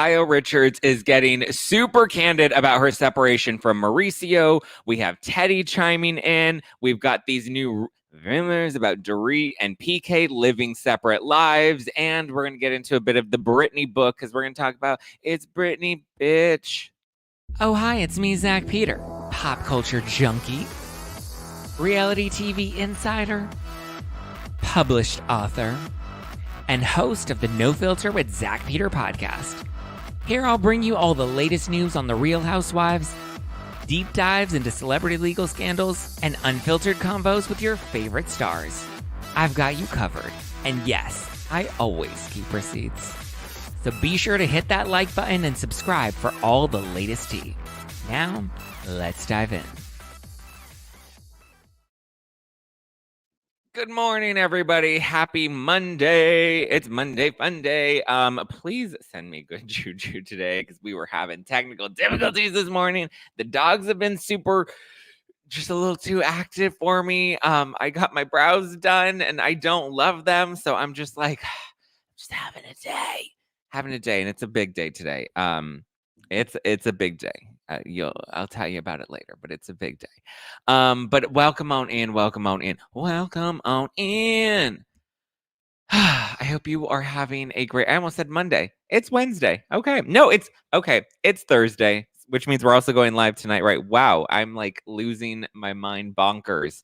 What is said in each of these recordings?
Kyle Richards is getting super candid about her separation from Mauricio. We have Teddy chiming in. We've got these new rumors about Dorit and PK living separate lives. And we're going to get into a bit of the Britney book because we're going to talk about It's Britney, bitch. Oh, hi, it's me, Zack Peter, pop culture junkie, reality TV insider, published author, and host of the No Filter with Zack Peter podcast. Here I'll bring you all the latest news on the Real Housewives, deep dives into celebrity legal scandals, and unfiltered combos with your favorite stars. I've got you covered. And yes, I always keep receipts. So be sure to hit that like button and subscribe for all the latest tea. Now, let's dive in. Good morning, everybody. Happy Monday. It's Monday Fun Day. Please send me good juju today because we were having technical difficulties this morning. The dogs have been just a little too active for me. I got my brows done and I don't love them. So I'm just like, just having a day. And it's a big day today. It's a big day. I'll tell you about it later, but it's a big day. But welcome on in. I hope you are having a great. I almost said Monday. It's Wednesday. Okay, no, it's okay. It's Thursday, which means we're also going live tonight, right? Wow, I'm like losing my mind bonkers.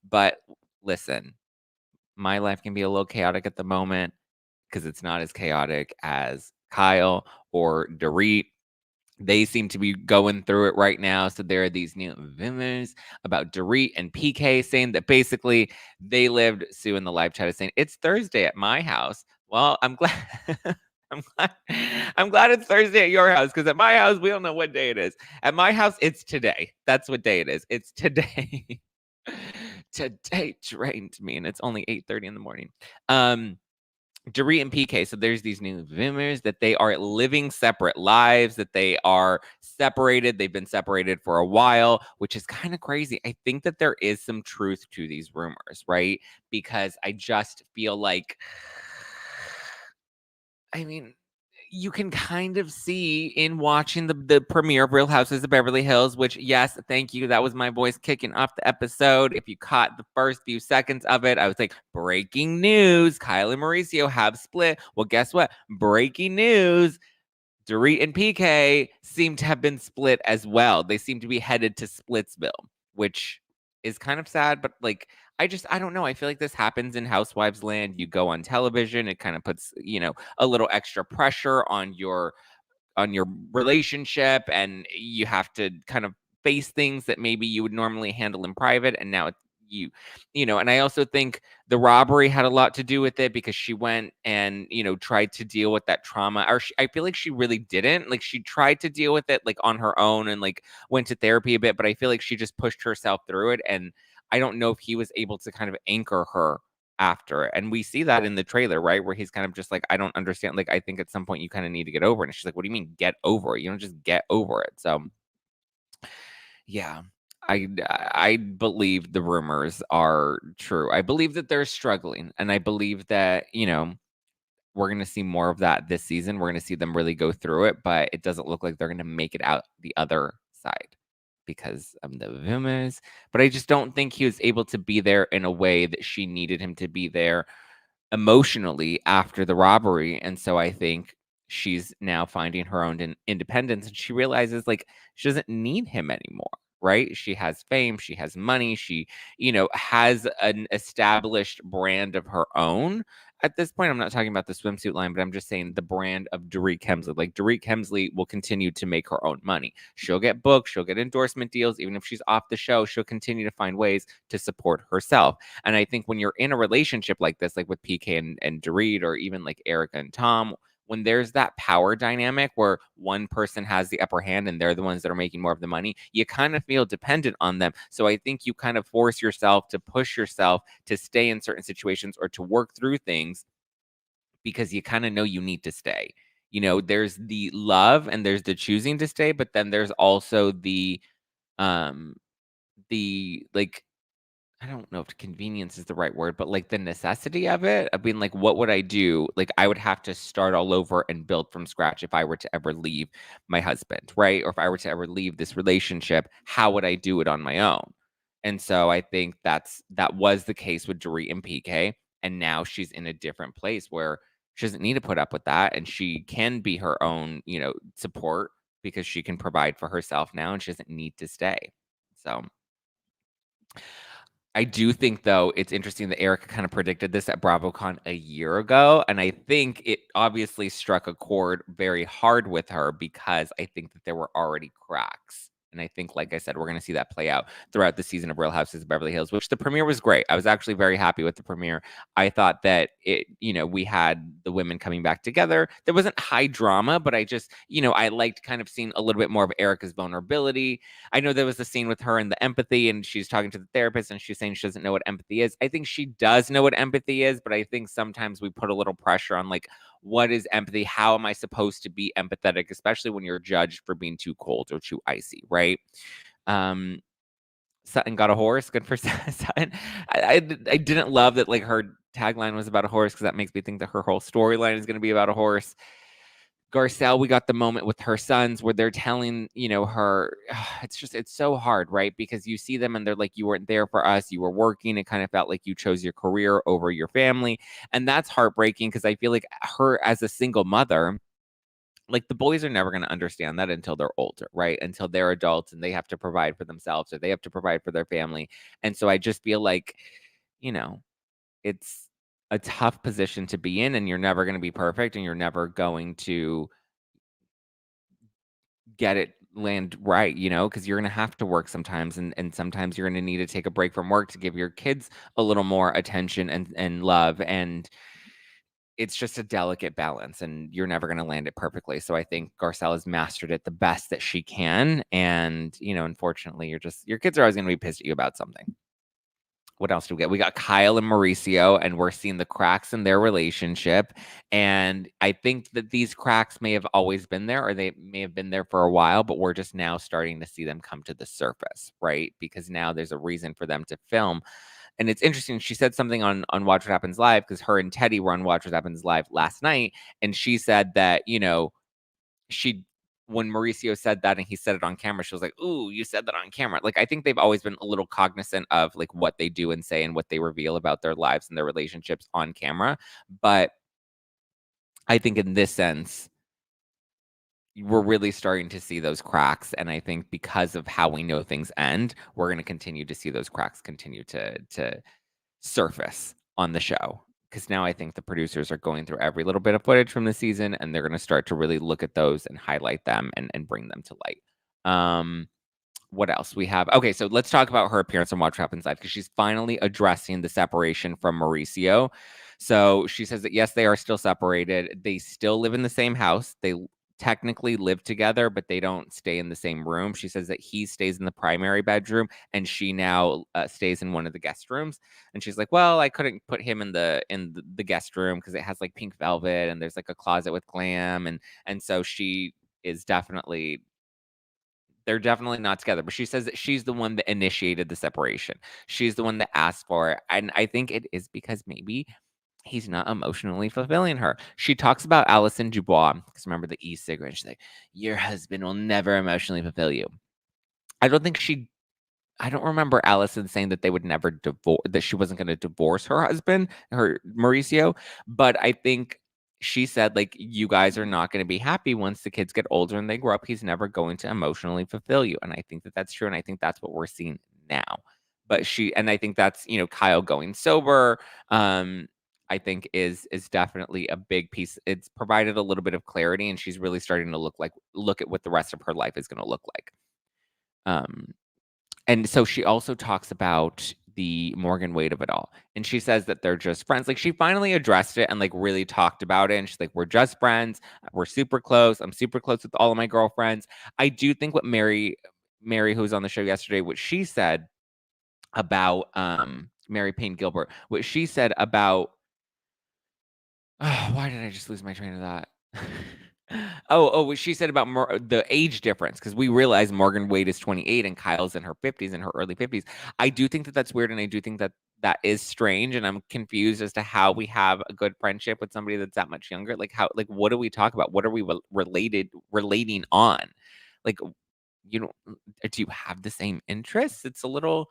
But listen, my life can be a little chaotic at the moment because it's not as chaotic as Kyle or Dorit. They seem to be going through it right now. So there are these new rumors about Dorit and PK saying that basically they lived. Sue in the live chat is saying it's Thursday at my house. Well, I'm glad. I'm glad it's Thursday at your house because at my house we don't know what day it is. At my house it's today. That's what day it is. It's today. Today drained me, and it's only 8:30 in the morning. Dorit and PK. So there's these new rumors that they are living separate lives, that they are separated. They've been separated for a while, which is kind of crazy. I think that there is some truth to these rumors, right? Because I just feel like, I mean, you can kind of see in watching the premiere of Real Houses of Beverly Hills, which, yes, thank you. That was my voice kicking off the episode. If you caught the first few seconds of it, I was like, breaking news. Kyle and Mauricio have split. Well, guess what? Breaking news. Dorit and PK seem to have been split as well. They seem to be headed to Splitsville, which is kind of sad, but like, I don't know. I feel like this happens in Housewives land. You go on television, it kind of puts, a little extra pressure on your relationship, and you have to kind of face things that maybe you would normally handle in private, and now and I also think the robbery had a lot to do with it because she went and tried to deal with that trauma, or I feel like she really didn't. Like, she tried to deal with it like on her own and like went to therapy a bit, but I feel like she just pushed herself through it, and I don't know if he was able to kind of anchor her after it. And we see that in the trailer, right? Where he's kind of just like, I don't understand. Like, I think at some point you kind of need to get over it. And she's like, what do you mean get over it? You don't just get over it. So yeah, I believe the rumors are true. I believe that they're struggling. And I believe that, we're going to see more of that this season. We're going to see them really go through it, but it doesn't look like they're going to make it out the other side because of the rumors. But I just don't think he was able to be there in a way that she needed him to be there emotionally after the robbery. And so I think she's now finding her own independence, and she realizes like she doesn't need him anymore, right? She has fame, she has money, she has an established brand of her own. At this point, I'm not talking about the swimsuit line, but I'm just saying the brand of Dorit Kemsley. Like, Dorit Kemsley will continue to make her own money. She'll get booked, she'll get endorsement deals. Even if she's off the show, she'll continue to find ways to support herself. And I think when you're in a relationship like this, like with PK and Dorit, or even like Erica and Tom, when there's that power dynamic where one person has the upper hand and they're the ones that are making more of the money, you kind of feel dependent on them. So I think you kind of force yourself to push yourself to stay in certain situations or to work through things because you kind of know you need to stay. There's the love and there's the choosing to stay, but then there's also the like I don't know if convenience is the right word, but, like, the necessity of it, of being like, "What would I do?" Like, I would have to start all over and build from scratch if I were to ever leave my husband, right? Or if I were to ever leave this relationship, how would I do it on my own? And so I think that was the case with Dorit and PK, and now she's in a different place where she doesn't need to put up with that, and she can be her own, support because she can provide for herself now, and she doesn't need to stay. So I do think, though, it's interesting that Erica kind of predicted this at BravoCon a year ago, and I think it obviously struck a chord very hard with her because I think that there were already cracks. And I think, like I said, we're going to see that play out throughout the season of Real Houses of Beverly Hills, which the premiere was great. I was actually very happy with the premiere. I thought that we had the women coming back together. There wasn't high drama, but I liked kind of seeing a little bit more of Erica's vulnerability. I know there was a scene with her and the empathy, and she's talking to the therapist, and she's saying she doesn't know what empathy is. I think she does know what empathy is, but I think sometimes we put a little pressure on, like, what is empathy? How am I supposed to be empathetic, especially when you're judged for being too cold or too icy, right? Um, Sutton got a horse. Good for Sutton. I didn't love that, like, her tagline was about a horse because that makes me think that her whole storyline is going to be about a horse. Garcelle, we got the moment with her sons where they're telling, her, it's so hard, right? Because you see them and they're like, you weren't there for us. You were working. It kind of felt like you chose your career over your family. And that's heartbreaking because I feel like her as a single mother, like, the boys are never going to understand that until they're older, right? Until they're adults and they have to provide for themselves or they have to provide for their family. And so I just feel like, you know, it's a tough position to be in, and you're never going to be perfect, and you're never going to get it land right, because you're gonna have to work sometimes, and sometimes you're gonna need to take a break from work to give your kids a little more attention and love, and it's just a delicate balance, and you're never gonna land it perfectly. So I think Garcelle has mastered it the best that she can, and, unfortunately, your kids are always gonna be pissed at you about something. What else do we get? We got Kyle and Mauricio, and we're seeing the cracks in their relationship. And I think that these cracks may have always been there, or they may have been there for a while, but we're just now starting to see them come to the surface, right? Because now there's a reason for them to film. And it's interesting. She said something on Watch What Happens Live, because her and Teddy were on Watch What Happens Live last night. And she said that, she when Mauricio said that and he said it on camera, she was like, "Ooh, you said that on camera." Like, I think they've always been a little cognizant of, like, what they do and say and what they reveal about their lives and their relationships on camera. But I think in this sense, we're really starting to see those cracks. And I think because of how we know things end, we're going to continue to see those cracks continue to surface on the show. Because now I think the producers are going through every little bit of footage from the season, and they're going to start to really look at those and highlight them and bring them to light. What else we have? Okay, so let's talk about her appearance on Watch What Happens Live, because she's finally addressing the separation from Mauricio. So she says that yes, they are still separated. They still live in the same house. They technically live together, but they don't stay in the same room. She says that he stays in the primary bedroom and she now stays in one of the guest rooms. And she's like, "Well, I couldn't put him in the guest room because it has, like, pink velvet and there's, like, a closet with glam." And so she is definitely they're definitely not together, but she says that she's the one that initiated the separation. She's the one that asked for it, and I think it is because maybe he's not emotionally fulfilling her. She talks about Alison Dubois, because remember the e-cigarette, she's like, "Your husband will never emotionally fulfill you." I don't think she I don't remember Allison saying that they would never divorce, that she wasn't gonna divorce her husband, her Mauricio, but I think she said, like, "You guys are not gonna be happy once the kids get older and they grow up. He's never going to emotionally fulfill you." And I think that that's true, and I think that's what we're seeing now. I think that's, Kyle going sober, I think is definitely a big piece. It's provided a little bit of clarity, and she's really starting to look at what the rest of her life is gonna look like. Um and so she also talks about the Morgan Wade of it all. And she says that they're just friends. Like, she finally addressed it and, like, really talked about it. And she's like, "We're just friends. We're super close. I'm super close with all of my girlfriends." I do think what Mary, who was on the show yesterday, what she said about Mary Payne Gilbert, what she said about why did I just lose my train of thought? Oh, she said about the age difference because we realize Morgan Wade is 28 and Kyle's in her 50s, in her early 50s. I do think that that's weird, and I do think that that is strange, and I'm confused as to how we have a good friendship with somebody that's that much younger. Like how, like what do we talk about? What are we relating on? Like you know, do you have the same interests? It's a little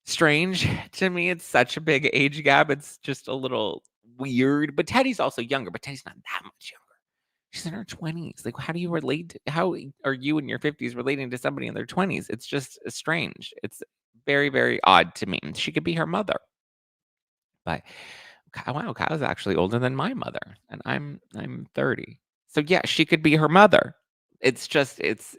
strange to me. It's such a big age gap. It's just a little weird. But Teddy's also younger, but Teddy's not that much younger. She's in her 20s. Like, how do you relate how are you in your 50s relating to somebody in their 20s? It's just strange. It's very, very odd to me. She could be her mother. But wow, Kyle's actually older than my mother, and I'm 30. So yeah, she could be her mother. It's just it's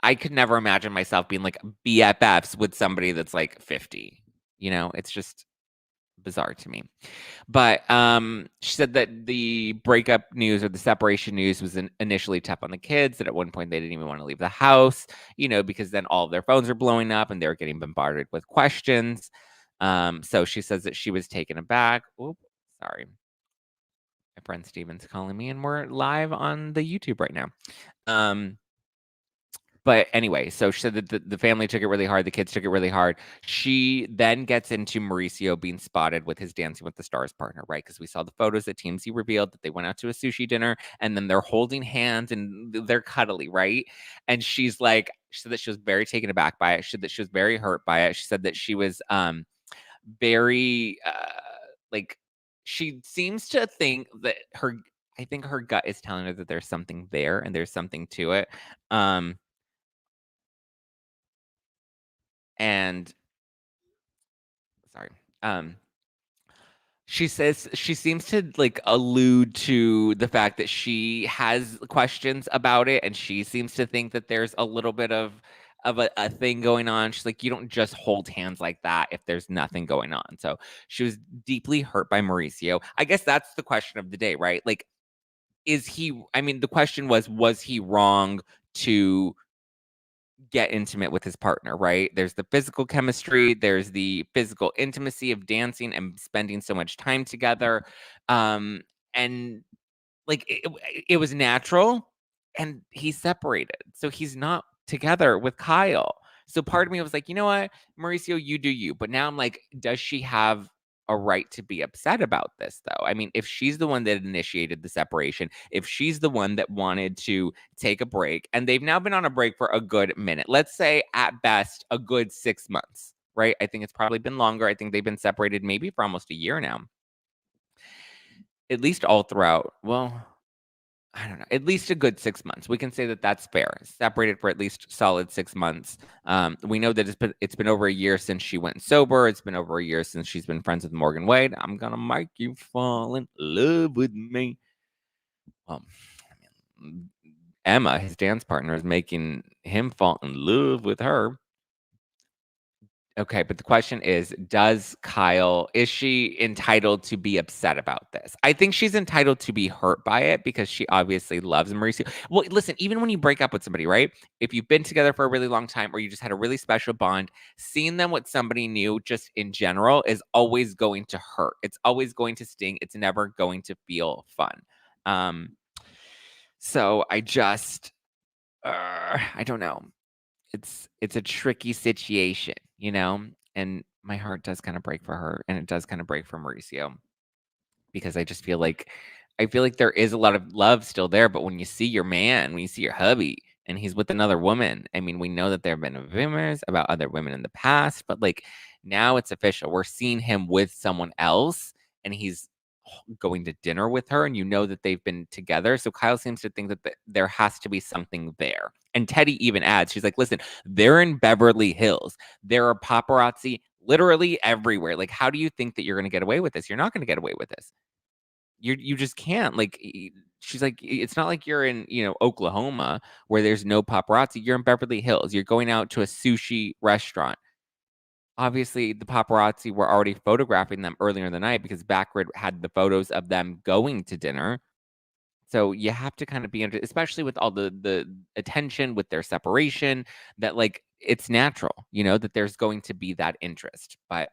I could never imagine myself being like BFFs with somebody that's like 50. It's just bizarre to me. But she said that the breakup news or the separation news was initially tough on the kids, that at one point they didn't even want to leave the house, because then all of their phones are blowing up and they're getting bombarded with questions. So she says that she was taken aback. Oop, sorry. My friend Steven's calling me, and we're live on the YouTube right now. But anyway, so she said that the family took it really hard. The kids took it really hard. She then gets into Mauricio being spotted with his Dancing with the Stars partner, right? Because we saw the photos that TMZ revealed that they went out to a sushi dinner and then they're holding hands and they're cuddly, right? And she's like, she said that she was very taken aback by it. She said that she was very hurt by it. She said that she was very like, she seems to think that I think her gut is telling her that there's something there and there's something to it. And sorry. Um, she says she seems to like allude to the fact that she has questions about it, and she seems to think that there's a little bit of a thing going on. She's like, you don't just hold hands like that if there's nothing going on. So she was deeply hurt by Mauricio. I guess that's the question of the day, right? Like, I mean, the question was he wrong to get intimate with his partner, right? There's the physical chemistry, there's the physical intimacy of dancing and spending so much time together. And like it was natural, and he's separated. So he's not together with Kyle. So part of me was like, you know what, Mauricio, you do you. But now I'm like, does she have a right to be upset about this though? I mean, if she's the one that initiated the separation, if she's the one that wanted to take a break, and they've now been on a break for a good minute, let's say at best a good 6 months, right? I think it's probably been longer. I think they've been separated maybe for almost a year now. At least all throughout. Well, I don't know, at least a good 6 months. We can say that that's fair. Separated for at least solid 6 months. We know that it's been over a year since she went sober. It's been over a year since she's been friends with Morgan Wade. I'm gonna make you fall in love with me. Well, I mean, Emma, his dance partner, is making him fall in love with her. Okay, but the question is she entitled to be upset about this? I think she's entitled to be hurt by it because she obviously loves Mauricio. Well, listen, even when you break up with somebody, right? If you've been together for a really long time or you just had a really special bond, seeing them with somebody new just in general is always going to hurt. It's always going to sting. It's never going to feel fun. So I don't know. It's a tricky situation, and my heart does kind of break for her, and it does kind of break for Mauricio because I feel like there is a lot of love still there, but when you see your man, when you see your hubby and he's with another woman, I mean, we know that there have been rumors about other women in the past, but like now it's official. We're seeing him with someone else, and he's going to dinner with her, and you know that they've been together. So Kyle seems to think that there has to be something there. And Teddy even adds, she's like, listen, they're in Beverly Hills. There are paparazzi literally everywhere. Like, how do you think that you're going to get away with this? You're not going to get away with this. You just can't. Like, she's like, it's not like you're in, Oklahoma where there's no paparazzi. You're in Beverly Hills. You're going out to a sushi restaurant. Obviously, the paparazzi were already photographing them earlier in the night because Backgrid had the photos of them going to dinner. So you have to kind of be into, especially with all the attention with their separation, that like it's natural, that there's going to be that interest. But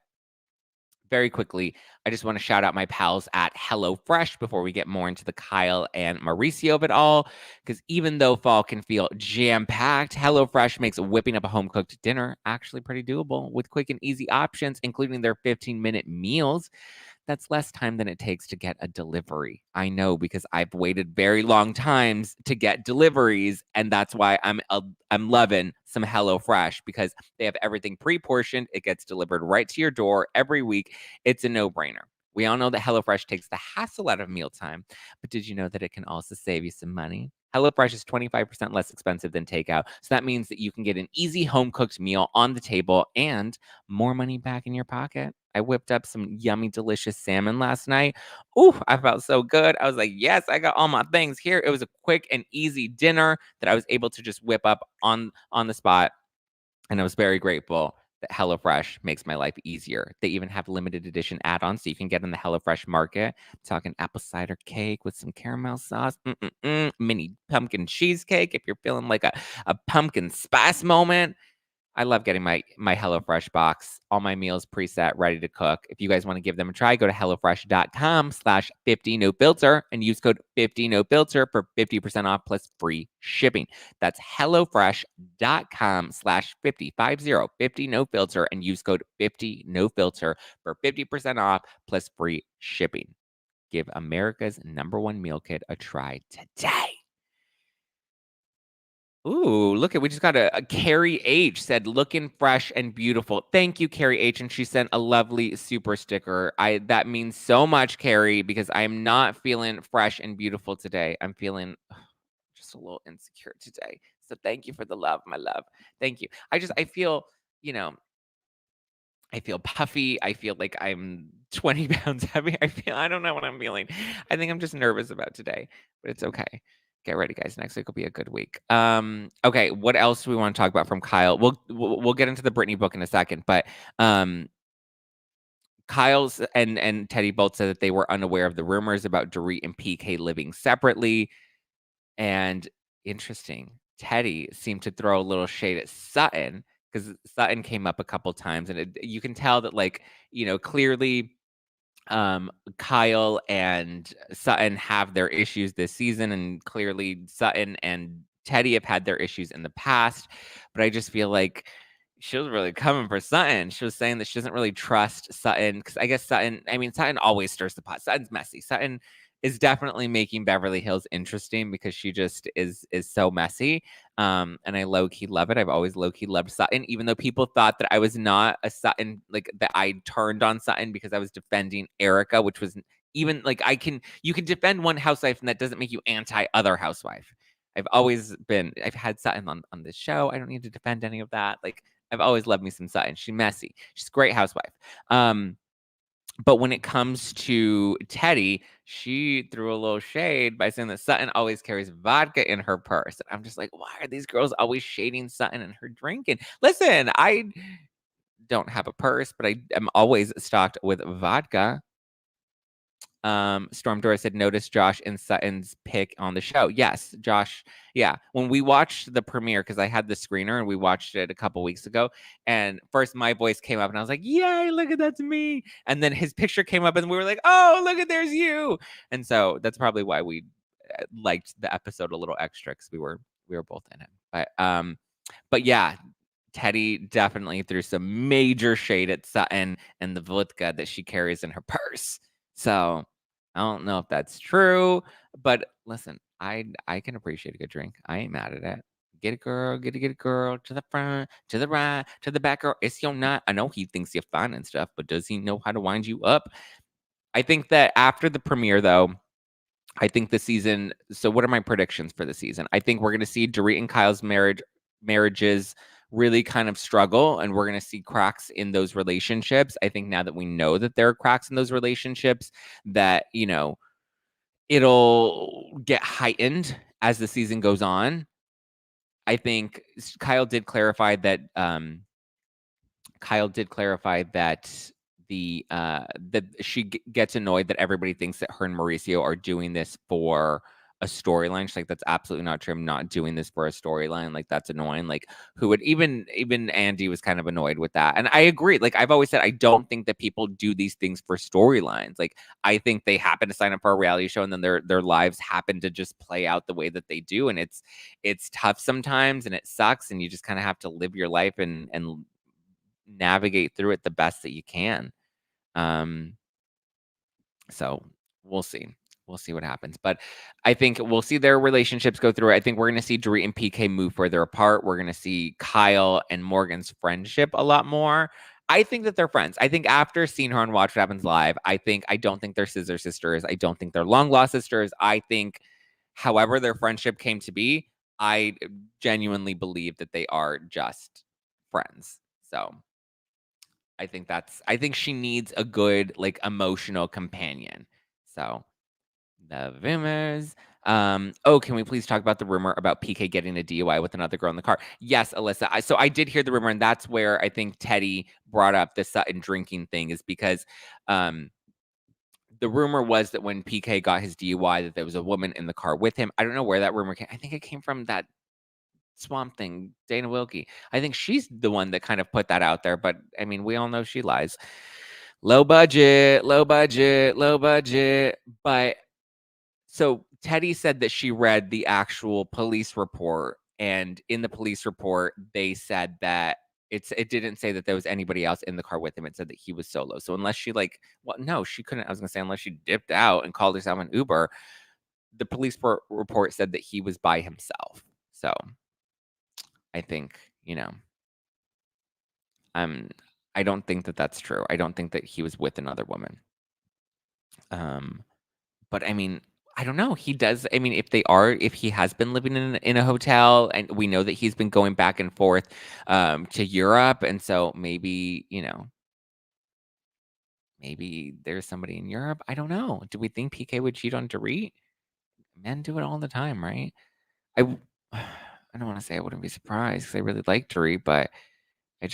very quickly, I just want to shout out my pals at HelloFresh before we get more into the Kyle and Mauricio of it all. Because even though fall can feel jam-packed, HelloFresh makes whipping up a home-cooked dinner actually pretty doable with quick and easy options, including their 15-minute meals. That's less time than it takes to get a delivery. I know because I've waited very long times to get deliveries, and that's why I'm loving some HelloFresh because they have everything pre-portioned. It gets delivered right to your door every week. It's a no-brainer. We all know that HelloFresh takes the hassle out of mealtime, but did you know that it can also save you some money? HelloFresh is 25% less expensive than takeout, so that means that you can get an easy home-cooked meal on the table and more money back in your pocket. I whipped up some yummy, delicious salmon last night. Ooh, I felt so good. I was like, yes, I got all my things here. It was a quick and easy dinner that I was able to just whip up on the spot. And I was very grateful that HelloFresh makes my life easier. They even have limited edition add-ons so you can get in the HelloFresh market. I'm talking apple cider cake with some caramel sauce, mini pumpkin cheesecake if you're feeling like a pumpkin spice moment. I love getting my HelloFresh box, all my meals preset, ready to cook. If you guys want to give them a try, go to HelloFresh.com/50nofilter and use code 50nofilter for 50% off plus free shipping. That's HelloFresh.com/50nofilter and use code 50nofilter for 50% off plus free shipping. Give America's #1 meal kit a try today. Ooh, look at we just got a Carrie H said looking fresh and beautiful. Thank you, Carrie H. And she sent a lovely super sticker. That means so much, Carrie, because I'm not feeling fresh and beautiful today. I'm feeling just a little insecure today. So thank you for the love, my love. Thank you. I feel, you know, I feel puffy. I feel like I'm 20 pounds heavy. I don't know what I'm feeling. I think I'm just nervous about today, but it's okay. Get ready, guys. Next week will be a good week. Okay, what else do we want to talk about from Kyle? We'll get into the Britney book in a second, but um Kyle's and Teddy both said that they were unaware of the rumors about Dorit and PK living separately. And interesting, Teddy seemed to throw a little shade at Sutton because Sutton came up a couple times, and you can tell that, like, clearly, Kyle and Sutton have their issues this season, and clearly Sutton and Teddy have had their issues in the past. But I just feel like she was really coming for Sutton. She was saying that she doesn't really trust Sutton because I guess Sutton always stirs the pot. Sutton's messy. Sutton is definitely making Beverly Hills interesting because she just is so messy. And I low key love it. I've always low key loved Sutton, even though people thought that I was not a Sutton, like that I turned on Sutton because I was defending Erica, which was even like you can defend one housewife and that doesn't make you anti other housewife. I've had Sutton on this show. I don't need to defend any of that. Like I've always loved me some Sutton. She's messy. She's a great housewife. But when it comes to Teddy, she threw a little shade by saying that Sutton always carries vodka in her purse. And I'm just like, why are these girls always shading Sutton and her drinking? Listen, I don't have a purse, but I am always stocked with vodka. Storm Dora said, notice Josh and Sutton's pick on the show. Yes, Josh. Yeah. When we watched the premiere, because I had the screener and we watched it a couple weeks ago. And first my voice came up and I was like, yay, look at that's me. And then his picture came up and we were like, oh, look at there's you. And so that's probably why we liked the episode a little extra because we were both in it. But yeah, Teddy definitely threw some major shade at Sutton and the vodka that she carries in her purse. So I don't know if that's true, but listen, I can appreciate a good drink. I ain't mad at it. Get a girl, get a girl to the front, to the right, to the back, girl. It's your night. I know he thinks you're fine and stuff, but does he know how to wind you up? I think that after the premiere, though, I think the season. So, what are my predictions for the season? I think we're going to see Dorit and Kyle's marriages really kind of struggle, and we're going to see cracks in those relationships. I think now that we know that there are cracks in those relationships, that it'll get heightened as the season goes on. I think Kyle did clarify that. Kyle did clarify that that she gets annoyed that everybody thinks that her and Mauricio are doing this for a storyline. She's like, that's absolutely not true. I'm not doing this for a storyline. Like, that's annoying. Like, who would even Andy was kind of annoyed with that. And I agree. Like, I've always said, I don't think that people do these things for storylines. Like, I think they happen to sign up for a reality show and then their lives happen to just play out the way that they do. And it's tough sometimes and it sucks. And you just kind of have to live your life and navigate through it the best that you can. So we'll see. We'll see what happens. But I think we'll see their relationships go through. I think we're going to see Dorit and PK move further apart. We're going to see Kyle and Morgan's friendship a lot more. I think that they're friends. I think after seeing her on Watch What Happens Live, I don't think they're scissor sisters. I don't think they're long lost sisters. I think, however their friendship came to be, I genuinely believe that they are just friends. So I think she needs a good, like, emotional companion. So the rumors. Can we please talk about the rumor about PK getting a DUI with another girl in the car? Yes, Alyssa. So I did hear the rumor, and that's where I think Teddy brought up the Sutton drinking thing, is because the rumor was that when PK got his DUI, that there was a woman in the car with him. I don't know where that rumor came. I think it came from that Swamp Thing, Dana Wilkie. I think she's the one that kind of put that out there, but I mean, we all know she lies. Low budget, low budget, low budget. But so Teddy said that she read the actual police report, and in the police report, they said that it didn't say that there was anybody else in the car with him. It said that he was solo. So unless she no, she couldn't. I was gonna say unless she dipped out and called herself an Uber, the police report said that he was by himself. So I think, I don't think that that's true. I don't think that he was with another woman. But I mean, I don't know. He does. I mean, if he has been living in a hotel, and we know that he's been going back and forth to Europe, and so maybe, maybe there's somebody in Europe. I don't know. Do we think PK would cheat on Dorit? Men do it all the time, right? I I don't want to say I wouldn't be surprised because I really like Dorit, but I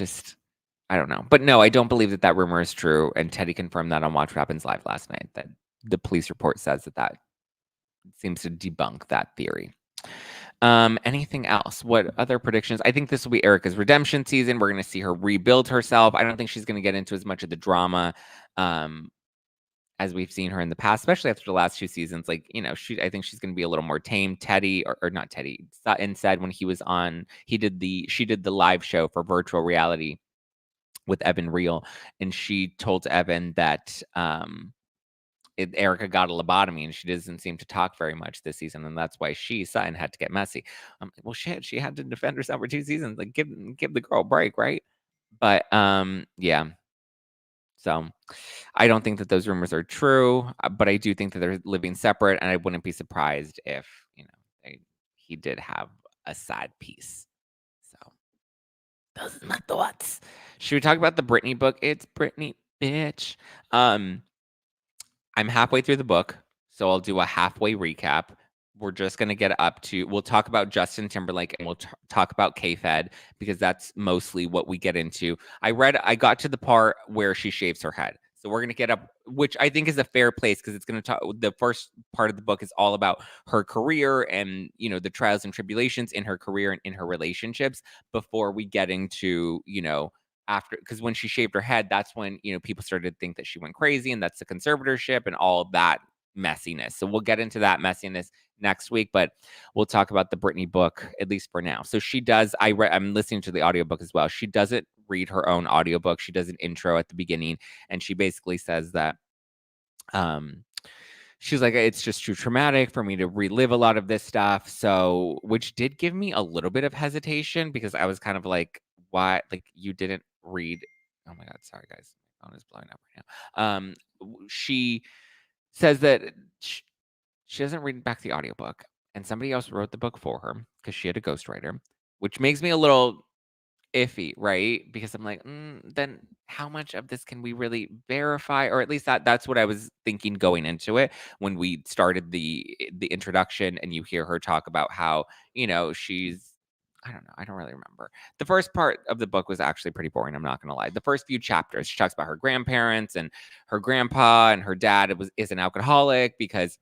don't know. But no, I don't believe that rumor is true. And Teddy confirmed that on Watch What Happens Live last night, that the police report says that seems to debunk that theory. Anything else? What other predictions? I think this will be Erica's redemption season. We're going to see her rebuild herself. I don't think she's going to get into as much of the drama as we've seen her in the past, especially after the last 2 seasons. Like, I think she's going to be a little more tame. Teddy, or not Teddy, Sutton said when he was on, she did the live show for virtual reality with Evan Real, and she told Evan that Erica got a lobotomy and she doesn't seem to talk very much this season, and that's why Sutton had to get messy. Well, shit, she had to defend herself for 2 seasons. Like, give the girl a break, right? But yeah. So I don't think that those rumors are true, but I do think that they're living separate, and I wouldn't be surprised if he did have a side piece. So those are my thoughts. Should we talk about the Britney book? It's Britney, bitch. I'm halfway through the book, so I'll do a halfway recap. We're just going to get up to, we'll talk about Justin Timberlake, and we'll talk about K-Fed, because that's mostly what we get into. I got to the part where she shaves her head. So we're going to get up, which I think is a fair place, because it's going to talk, the first part of the book is all about her career and, the trials and tribulations in her career and in her relationships, before we get into, after, because when she shaved her head, that's when, people started to think that she went crazy, and that's the conservatorship and all of that messiness. So we'll get into that messiness next week, but we'll talk about the Britney book, at least for now. So she does, I'm listening to the audiobook as well. She doesn't read her own audiobook. She does an intro at the beginning, and she basically says that she's like, it's just too traumatic for me to relive a lot of this stuff. So, which did give me a little bit of hesitation, because I was kind of like, why? Like, you didn't read. Oh my God. Sorry, guys. My phone is blowing up right now. She says that she doesn't read back the audiobook, and somebody else wrote the book for her because she had a ghostwriter, which makes me a little iffy, right? Because I'm like, then how much of this can we really verify? Or at least that's what I was thinking going into it when we started the introduction, and you hear her talk about how, she's, I don't know, I don't really remember. The first part of the book was actually pretty boring, I'm not gonna lie. The first few chapters, she talks about her grandparents and her grandpa, and her dad is an alcoholic because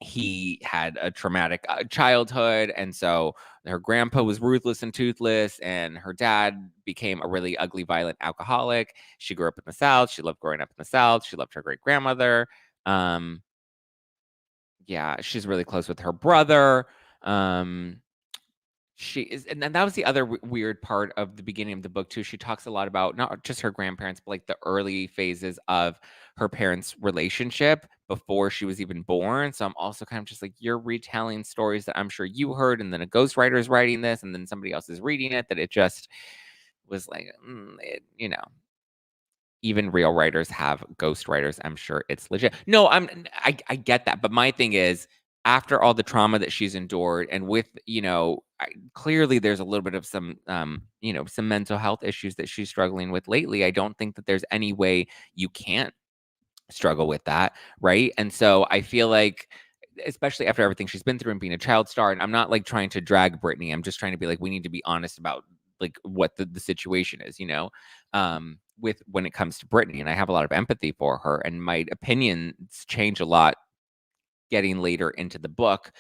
he had a traumatic childhood, and so her grandpa was ruthless and toothless, and her dad became a really ugly, violent alcoholic. She grew up in the South. She loved growing up in the South. She loved her great grandmother. Yeah, she's really close with her brother. She is, and then that was the other weird part of the beginning of the book too. She talks a lot about not just her grandparents, but like the early phases of her parents' relationship before she was even born. So I'm also kind of just like, you're retelling stories that I'm sure you heard, and then a ghostwriter is writing this, and then somebody else is reading it. That it just was like, even real writers have ghost writers. I'm sure it's legit. No, I get that, but my thing is, after all the trauma that she's endured, and with clearly there's a little bit of some some mental health issues that she's struggling with lately. I don't think that there's any way you can't struggle with that, right? And so I feel like, especially after everything she's been through and being a child star, and I'm not like trying to drag Britney. I'm just trying to be like, we need to be honest about like what the situation is, with when it comes to Britney. And I have a lot of empathy for her, and my opinions change a lot getting later into the book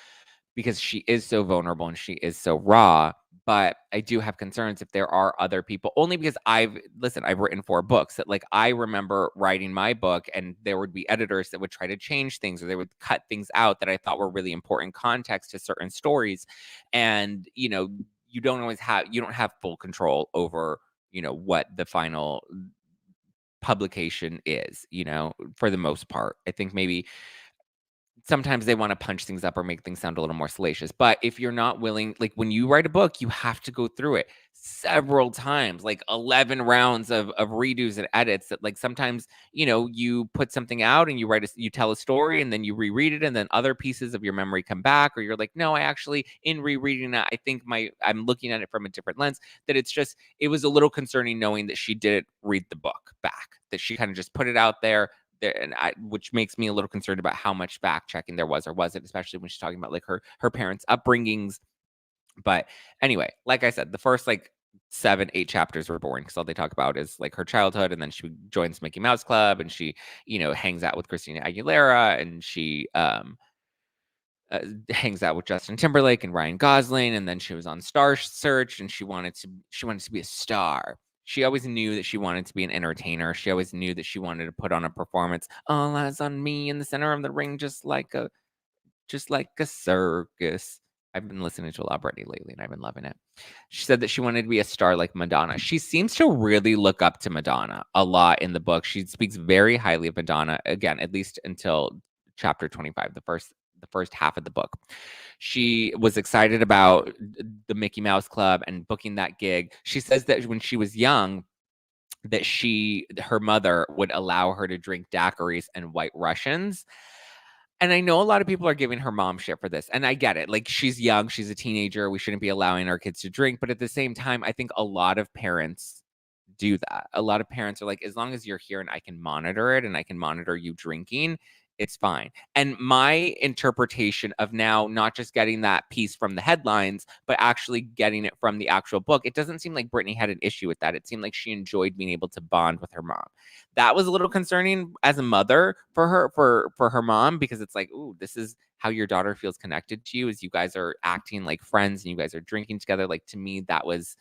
because she is so vulnerable and she is so raw. But I do have concerns if there are other people, only because I've written 4 books that, like, I remember writing my book and there would be editors that would try to change things, or they would cut things out that I thought were really important context to certain stories. And, you don't have full control over, what the final publication is, for the most part. I think maybe sometimes they wanna punch things up or make things sound a little more salacious, but if you're not willing, like, when you write a book, you have to go through it several times, like 11 rounds of redos and edits that, like, sometimes, you put something out and you tell a story and then you reread it, and then other pieces of your memory come back, or you're like, "No, I actually, in rereading it, I think I'm looking at it from a different lens." That it was a little concerning knowing that she didn't read the book back, that she kinda just put it out there, which makes me a little concerned about how much fact checking there was or wasn't, especially when she's talking about like her parents' upbringings. But anyway, like I said, the first like 7, 8 chapters were boring because all they talk about is like her childhood, and then she joins Mickey Mouse Club, and she hangs out with Christina Aguilera, and she hangs out with Justin Timberlake and Ryan Gosling, and then she was on Star Search, and she wanted to be a star. She always knew that she wanted to be an entertainer. She always knew that she wanted to put on a performance. All eyes on me in the center of the ring, just like a circus. I've been listening to a lot of Britney lately, and I've been loving it. She said that she wanted to be a star like Madonna. She seems to really look up to Madonna a lot in the book. She speaks very highly of Madonna, again, at least until chapter 25, the first half of the book. She was excited about the Mickey Mouse Club and booking that gig. She says that when she was young, that her mother would allow her to drink daiquiris and White Russians. And I know a lot of people are giving her mom shit for this, and I get it. Like, she's young, she's a teenager, we shouldn't be allowing our kids to drink, but at the same time, I think a lot of parents do that. A lot of parents are like, as long as you're here and I can monitor it and I can monitor you drinking, it's fine. And my interpretation of now not just getting that piece from the headlines, but actually getting it from the actual book, it doesn't seem like Britney had an issue with that. It seemed like she enjoyed being able to bond with her mom. That was a little concerning as a mother for her mom, because it's like, ooh, this is how your daughter feels connected to you, is you guys are acting like friends and you guys are drinking together. Like, to me, that was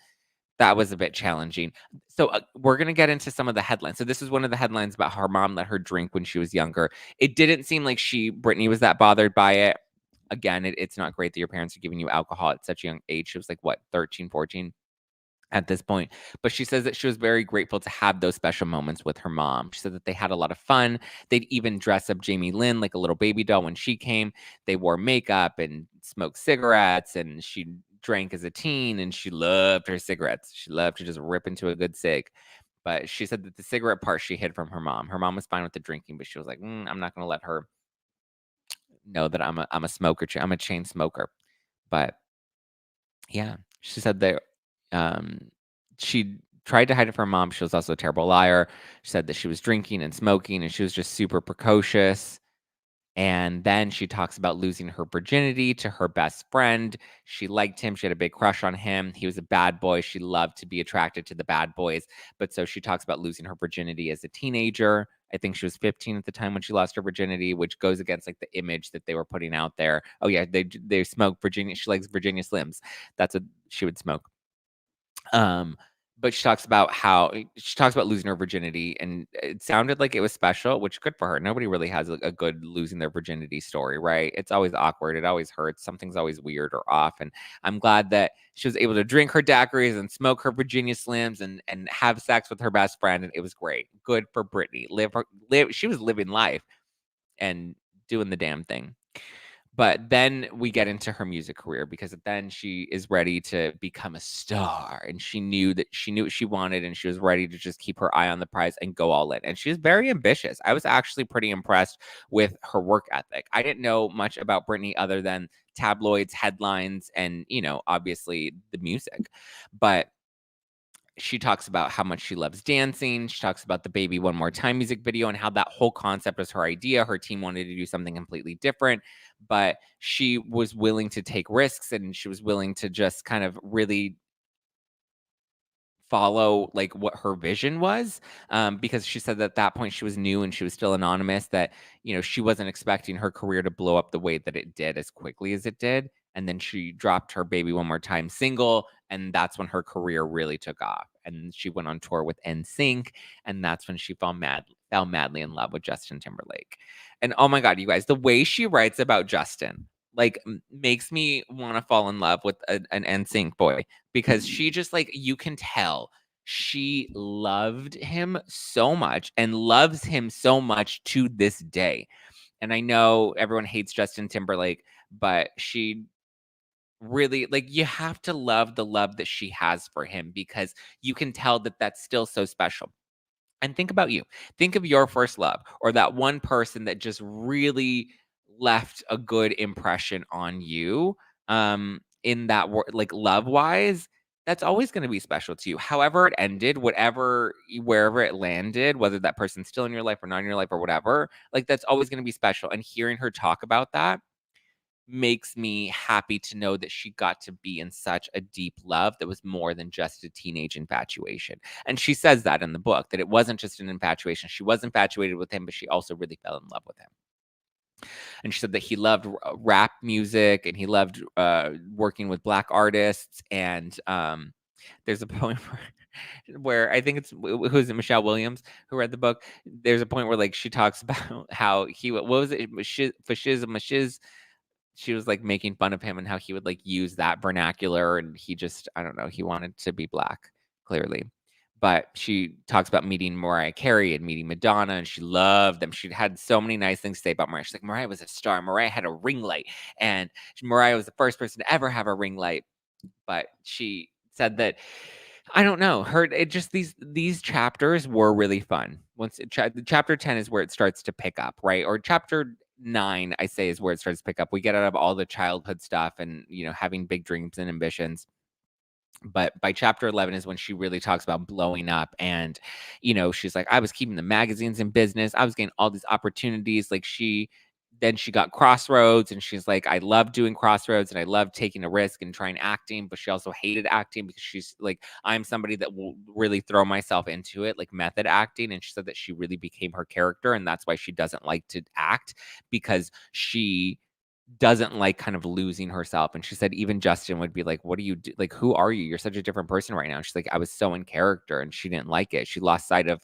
a bit challenging. So we're going to get into some of the headlines. So this is one of the headlines about how her mom let her drink when she was younger. It didn't seem like Britney was that bothered by it. Again, it's not great that your parents are giving you alcohol at such a young age. She was like, what, 13, 14 at this point. But she says that she was very grateful to have those special moments with her mom. She said that they had a lot of fun. They'd even dress up Jamie Lynn like a little baby doll when she came. They wore makeup and smoked cigarettes, and she drank as a teen, and she loved her cigarettes. She loved to just rip into a good cig. But she said that the cigarette part she hid from her mom. Her mom was fine with the drinking, but she was like, I'm not going to let her know that I'm a smoker. I'm a chain smoker. But yeah, she said that she tried to hide it from her mom. She was also a terrible liar. She said that she was drinking and smoking, and she was just super precocious. And then she talks about losing her virginity to her best friend. She liked him. She had a big crush on him. He was a bad boy. She loved to be attracted to the bad boys. But so she talks about losing her virginity as a teenager. I think she was 15 at the time when she lost her virginity, which goes against like the image that they were putting out there. Oh yeah, they smoke Virginia. She likes Virginia Slims. That's what she would smoke. But she talks about losing her virginity, and it sounded like it was special, which good for her. Nobody really has a good losing their virginity story, right? It's always awkward. It always hurts. Something's always weird or off. And I'm glad that she was able to drink her daiquiris and smoke her Virginia Slims and have sex with her best friend. And it was great. Good for Britney. She was living life and doing the damn thing. But then we get into her music career because then she is ready to become a star, and she knew what she wanted, and she was ready to just keep her eye on the prize and go all in. And she was very ambitious. I was actually pretty impressed with her work ethic. I didn't know much about Britney other than tabloids, headlines, and, obviously the music. But she talks about how much she loves dancing. She talks about the Baby One More Time music video and how that whole concept was her idea. Her team wanted to do something completely different, but she was willing to take risks, and she was willing to just kind of really follow like what her vision was, because she said that at that point she was new and she was still anonymous, that she wasn't expecting her career to blow up the way that it did as quickly as it did. And then she dropped her Baby One More Time single, and that's when her career really took off. And she went on tour with NSYNC, and that's when she fell madly in love with Justin Timberlake. And oh my god, you guys, the way she writes about Justin like makes me want to fall in love with an NSYNC boy, because she just like, you can tell she loved him so much and loves him so much to this day. And I know everyone hates Justin Timberlake, but she really, like, you have to love the love that she has for him, because you can tell that that's still so special. And think about you. Think of your first love, or that one person that just really left a good impression on you, in that like love wise. That's always going to be special to you. However it ended, wherever it landed, whether that person's still in your life or not in your life or whatever, like that's always going to be special. And hearing her talk about that makes me happy to know that she got to be in such a deep love that was more than just a teenage infatuation. And she says that in the book, that it wasn't just an infatuation. She was infatuated with him, but she also really fell in love with him. And she said that he loved rap music, and he loved working with Black artists. And there's a point where I think who's it, Michelle Williams, who read the book. There's a point where like she talks about how what was it, fascism, she was like making fun of him and how he would like use that vernacular, and he just, I don't know, he wanted to be Black, clearly. But she talks about meeting Mariah Carey and meeting Madonna, and she loved them. She had so many nice things to say about Mariah. She's like, Mariah was a star. Mariah had a ring light, and Mariah was the first person to ever have a ring light. But she said that, I don't know, these chapters were really fun. Once chapter 10 is where it starts to pick up, right? Or chapter 9, I say, is where it starts to pick up. We get out of all the childhood stuff and, having big dreams and ambitions. But by chapter 11 is when she really talks about blowing up. And, she's like, I was keeping the magazines in business. I was getting all these opportunities. Like then she got Crossroads, and she's like, I love doing Crossroads and I love taking a risk and trying acting. But she also hated acting because she's like, I'm somebody that will really throw myself into it, like method acting. And she said that she really became her character. And that's why she doesn't like to act, because she doesn't like kind of losing herself. And she said even Justin would be like, what do you do? Like, who are you? You're such a different person right now. She's like, I was so in character, and she didn't like it. She lost sight of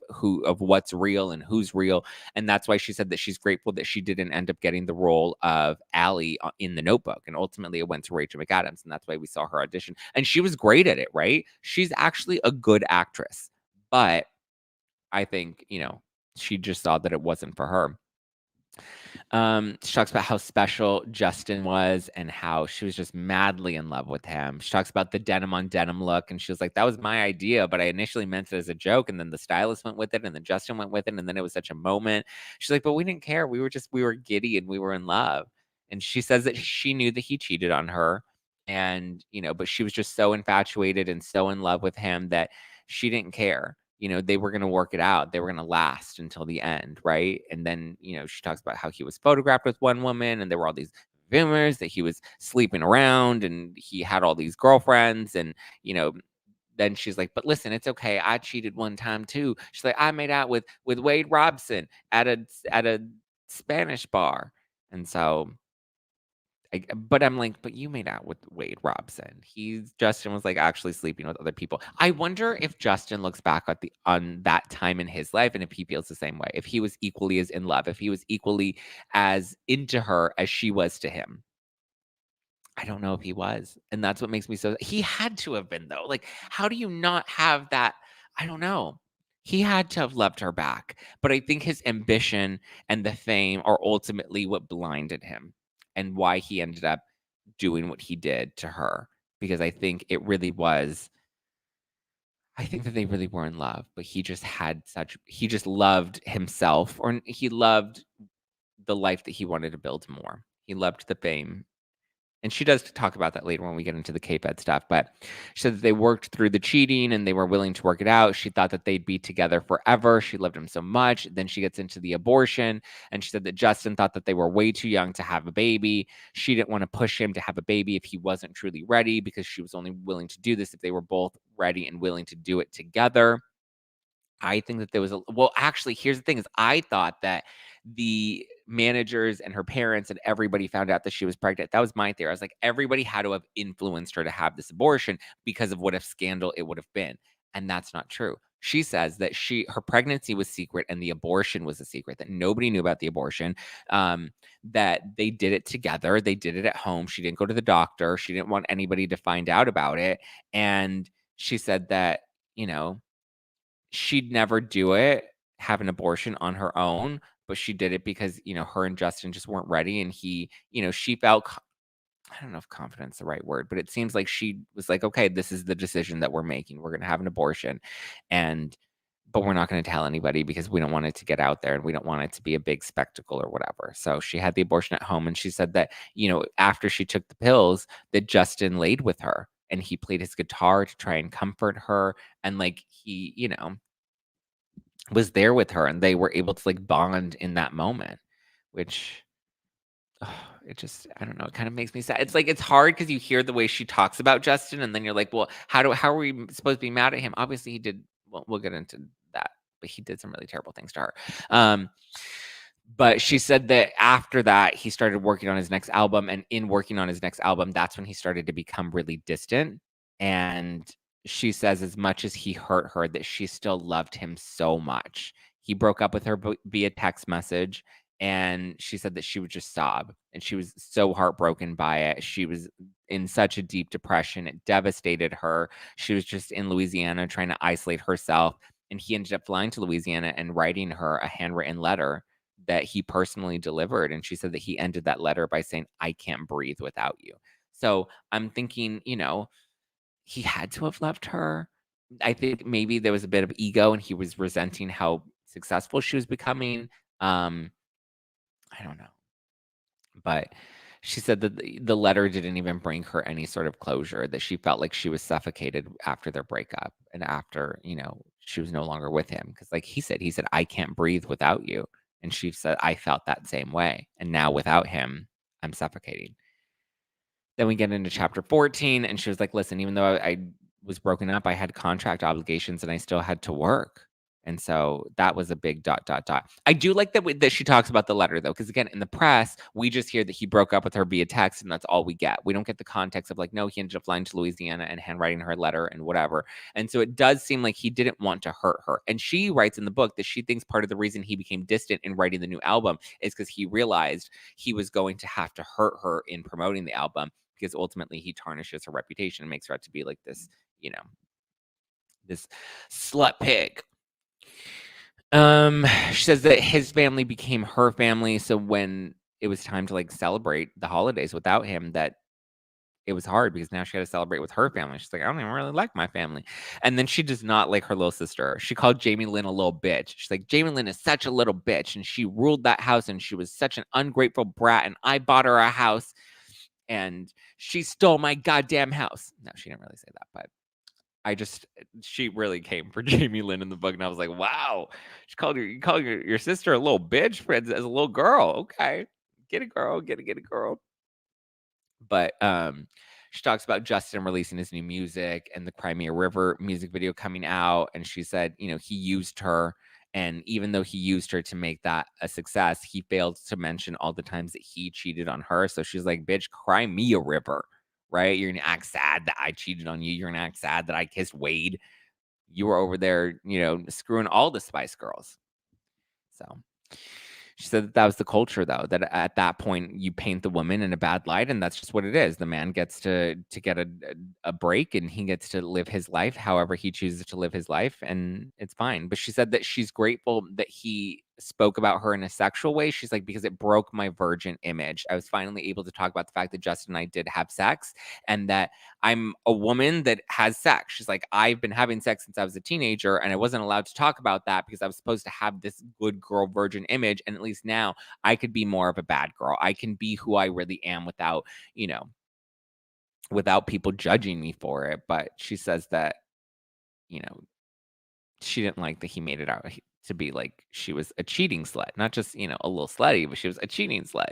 what's real and who's real. And that's why she said that she's grateful that she didn't end up getting the role of Allie in The Notebook. And ultimately it went to Rachel McAdams. And that's why we saw her audition. And she was great at it, right? She's actually a good actress. But I think, she just saw that it wasn't for her. She talks about how special Justin was and how she was just madly in love with him. She talks about the denim on denim look, and she was like, that was my idea, but I initially meant it as a joke, and then the stylist went with it, and then Justin went with it, and then it was such a moment. She's like, but we didn't care. We were giddy and we were in love. And she says that she knew that he cheated on her, and, but she was just so infatuated and so in love with him that she didn't care. they were going to work it out. They were going to last until the end, right? And then, she talks about how he was photographed with one woman and there were all these rumors that he was sleeping around and he had all these girlfriends and, then she's like, but listen, it's okay. I cheated one time too. She's like, I made out with Wade Robson at a Spanish bar. And so but I'm like, but you made out with Wade Robson. Justin was like actually sleeping with other people. I wonder if Justin looks back on that time in his life and if he feels the same way. If he was equally as in love, if he was equally as into her as she was to him. I don't know if he was. And that's what makes me so he had to have been though. Like, how do you not have that? I don't know. He had to have loved her back. But I think his ambition and the fame are ultimately what blinded him and why he ended up doing what he did to her. Because I think it really was, I think that they really were in love, but he just loved himself or he loved the life that he wanted to build more. He loved the fame. And she does talk about that later when we get into the K-Fed stuff, but she said that they worked through the cheating and they were willing to work it out. She thought that they'd be together forever. She loved him so much. Then she gets into the abortion and she said that Justin thought that they were way too young to have a baby. She didn't want to push him to have a baby if he wasn't truly ready because she was only willing to do this if they were both ready and willing to do it together. I think that there was actually, here's the thing is I thought that the managers and her parents and everybody found out that she was pregnant. That was my theory. I was like, everybody had to have influenced her to have this abortion because of what a scandal it would have been. And that's not true. She says that her pregnancy was secret and the abortion was a secret, that nobody knew about the abortion, that they did it together. They did it at home. She didn't go to the doctor. She didn't want anybody to find out about it. And she said that, she'd never have an abortion on her own, but she did it because, her and Justin just weren't ready. And she felt, I don't know if confidence is the right word, but it seems like she was like, okay, this is the decision that we're making. We're going to have an abortion. But we're not going to tell anybody because we don't want it to get out there and we don't want it to be a big spectacle or whatever. So she had the abortion at home and she said that, after she took the pills, that Justin laid with her and he played his guitar to try and comfort her. And like he, was there with her and they were able to like bond in that moment, which it just, I don't know, it kind of makes me sad. It's like, it's hard because you hear the way she talks about Justin and then you're like, well, how are we supposed to be mad at him? Obviously he did, well, we'll get into that, but he did some really terrible things to her. But she said that after that, he started working on his next album. And in working on his next album, that's when he started to become really distant. And she says as much as he hurt her, that she still loved him so much. He broke up with her via text message. And she said that she would just sob. And she was so heartbroken by it. She was in such a deep depression. It devastated her. She was just in Louisiana trying to isolate herself. And he ended up flying to Louisiana and writing her a handwritten letter that he personally delivered. And she said that he ended that letter by saying, I can't breathe without you. So I'm thinking, he had to have loved her. I think maybe there was a bit of ego and he was resenting how successful she was becoming. I don't know. But she said that the letter didn't even bring her any sort of closure, that she felt like she was suffocated after their breakup and after, she was no longer with him. Because like he said, I can't breathe without you. And she said, I felt that same way. And now without him, I'm suffocating. Then we get into chapter 14 and she was like, listen, even though I was broken up, I had contract obligations and I still had to work. And so that was a big ... I do like that she talks about the letter, though, because again, in the press, we just hear that he broke up with her via text, and that's all we get. We don't get the context of like, no, he ended up flying to Louisiana and handwriting her a letter and whatever. And so it does seem like he didn't want to hurt her. And she writes in the book that she thinks part of the reason he became distant in writing the new album is because he realized he was going to have to hurt her in promoting the album, because ultimately he tarnishes her reputation and makes her out to be like this, this slut pig. She says that his family became her family. So when it was time to like celebrate the holidays without him, that it was hard because now she had to celebrate with her family. She's like, I don't even really like my family. And then she does not like her little sister. She called Jamie Lynn a little bitch. She's like, Jamie Lynn is such a little bitch. And she ruled that house and she was such an ungrateful brat. And I bought her a house and she stole my goddamn house. No, she didn't really say that, but she really came for Jamie Lynn in the book, and I was like, wow, you called your sister a little bitch as a little girl. Okay, get it, girl, get it, girl. But she talks about Justin releasing his new music and the Crimea River music video coming out, and she said, he used her, and even though he used her to make that a success, he failed to mention all the times that he cheated on her. So she's like, bitch, cry me a river, right? You're gonna act sad that I cheated on you. You're gonna act sad that I kissed Wade. You were over there, screwing all the Spice Girls. So she said that was the culture, though, that at that point you paint the woman in a bad light, and that's just what it is. The man gets to get a break, and he gets to live his life however he chooses to live his life, and it's fine. But she said that she's grateful that he spoke about her in a sexual way. She's like, because it broke my virgin image. I was finally able to talk about the fact that Justin and I did have sex, and that I'm a woman that has sex. She's like, I've been having sex since I was a teenager, and I wasn't allowed to talk about that because I was supposed to have this good girl virgin image. And at least now I could be more of a bad girl. I can be who I really am without people judging me for it. But she says that, you know, she didn't like that he made it out to be like she was a cheating slut, not just, a little slutty, but she was a cheating slut.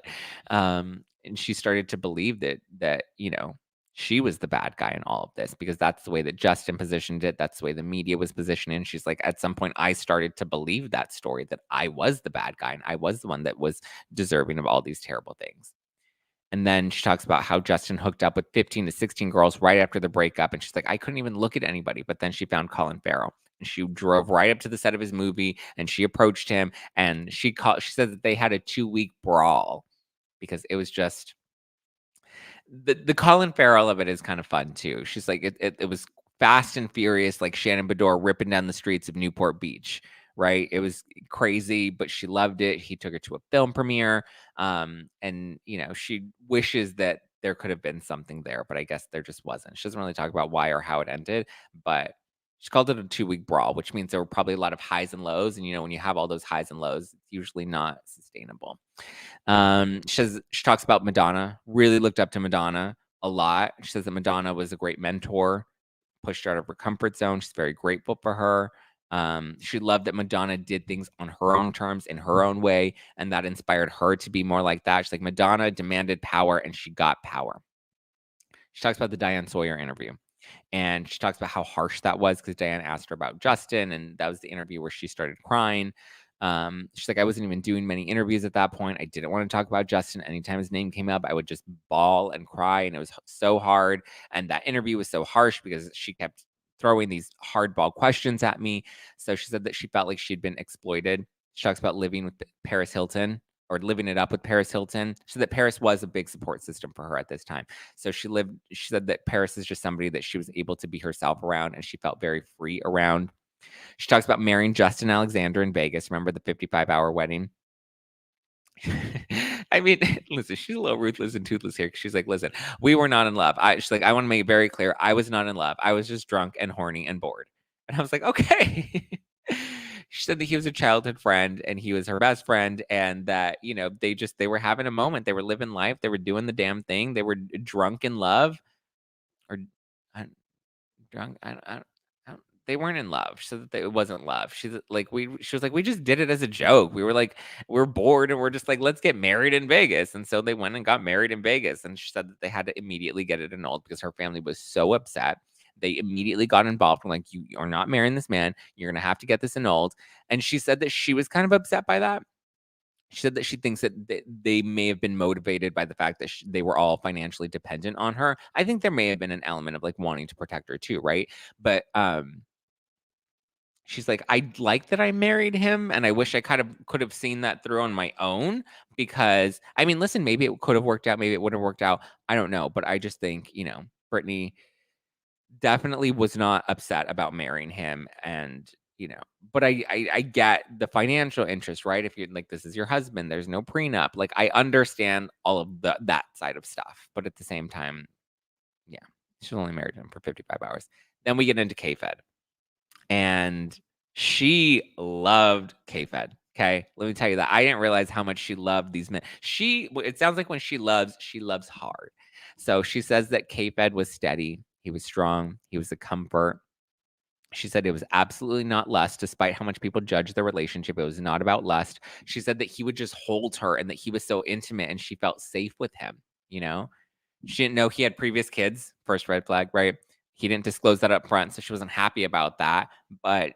And she started to believe that, she was the bad guy in all of this because that's the way that Justin positioned it. That's the way the media was positioning. She's like, at some point, I started to believe that story that I was the bad guy and I was the one that was deserving of all these terrible things. And then she talks about how Justin hooked up with 15 to 16 girls right after the breakup. And she's like, I couldn't even look at anybody. But then she found Colin Farrell. And she drove right up to the set of his movie and she approached him. And she said that they had a 2-week brawl because it was just the Colin Farrell of it is kind of fun too. She's like, it was fast and furious, like Shannon Bedore ripping down the streets of Newport Beach, right? It was crazy, but she loved it. He took her to a film premiere. And she wishes that there could have been something there, but I guess there just wasn't. She doesn't really talk about why or how it ended, but she called it a 2-week brawl, which means there were probably a lot of highs and lows. And when you have all those highs and lows, it's usually not sustainable. She talks about Madonna, really looked up to Madonna a lot. She says that Madonna was a great mentor, pushed her out of her comfort zone. She's very grateful for her. She loved that Madonna did things on her own terms, in her own way, and that inspired her to be more like that. She's like, Madonna demanded power, and she got power. She talks about the Diane Sawyer interview. And she talks about how harsh that was because Diane asked her about Justin, and that was the interview where she started crying. She's like, I wasn't even doing many interviews at that point. I didn't want to talk about Justin. Anytime his name came up, I would just bawl and cry, and it was so hard. And that interview was so harsh because she kept throwing these hardball questions at me. So she said that she felt like she'd been exploited. She talks about living with Paris Hilton or living it up with Paris Hilton. She said that Paris was a big support system for her at this time. So she said that Paris is just somebody that she was able to be herself around and she felt very free around. She talks about marrying Justin Alexander in Vegas. Remember the 55-hour wedding? I mean, listen, she's a little ruthless and toothless here. She's like, listen, we were not in love. She's like, I want to make it very clear. I was not in love. I was just drunk and horny and bored. And I was like, okay. She said that he was a childhood friend and he was her best friend, and that, they were having a moment. They were living life. They were doing the damn thing. They were drunk in love or drunk. They weren't in love. She said that it wasn't love. She was like, we just did it as a joke. We were like, we're bored and we're just like, let's get married in Vegas. And so they went and got married in Vegas. And she said that they had to immediately get it annulled because her family was so upset. They immediately got involved. Like, you are not marrying this man. You're going to have to get this annulled. And she said that she was kind of upset by that. She said that she thinks that they may have been motivated by the fact that they were all financially dependent on her. I think there may have been an element of like wanting to protect her too, right? But she's like, I like that I married him, and I wish I could have seen that through on my own because, I mean, listen, maybe it could have worked out, maybe it would have worked out. I don't know, but I just think, Britney definitely was not upset about marrying him, and but I get the financial interest, right? If you're like, this is your husband, there's no prenup. Like, I understand all of that side of stuff, but at the same time, yeah, she only married him for 55 hours. Then we get into K-Fed. And she loved K-Fed. Okay. Let me tell you that. I didn't realize how much she loved these men. It sounds like when she loves hard. So she says that K-Fed was steady. He was strong. He was a comfort. she said it was absolutely not lust, despite how much people judge their relationship. It was not about lust. She said that he would just hold her and that he was so intimate and she felt safe with him, you know? She didn't know he had previous kids. First red flag, right? He didn't disclose that up front, so she wasn't happy about that. But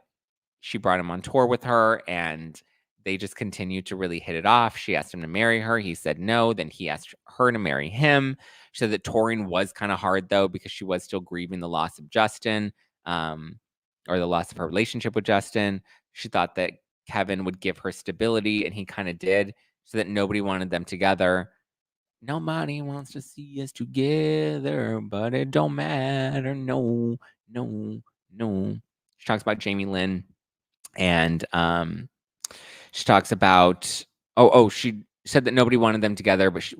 she brought him on tour with her and they just continued to really hit it off. She asked him to marry her. He said no. Then he asked her to marry him. She said that touring was kind of hard though, because she was still grieving the loss of Justin, um, or the loss of her relationship with Justin. She thought that Kevin would give her stability, and he kind of did, so that nobody wanted them together. Nobody wants to see us together, but it don't matter. No, no, no. She talks about Jamie Lynn, and she talks about she said that nobody wanted them together, but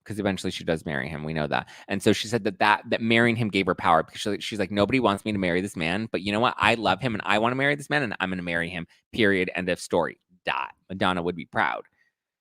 because eventually she does marry him. We know that. And so she said that marrying him gave her power, because she's like, nobody wants me to marry this man, but you know what? I love him and I want to marry this man and I'm going to marry him. Period. End of story. Dot. Madonna would be proud.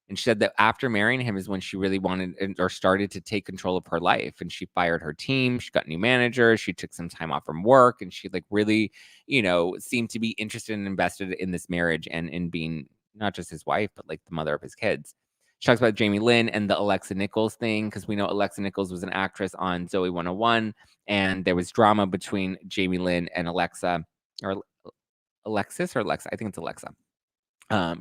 And she said that after marrying him is when she really wanted or started to take control of her life. And she fired her team. She got new managers. She took some time off from work. And she like really, seemed to be interested and invested in this marriage and in being not just his wife, but like the mother of his kids. She talks about Jamie Lynn and the Alexa Nichols thing, because we know Alexa Nichols was an actress on Zoe 101. And there was drama between Jamie Lynn and Alexa, or Alexis or Alexa. I think it's Alexa.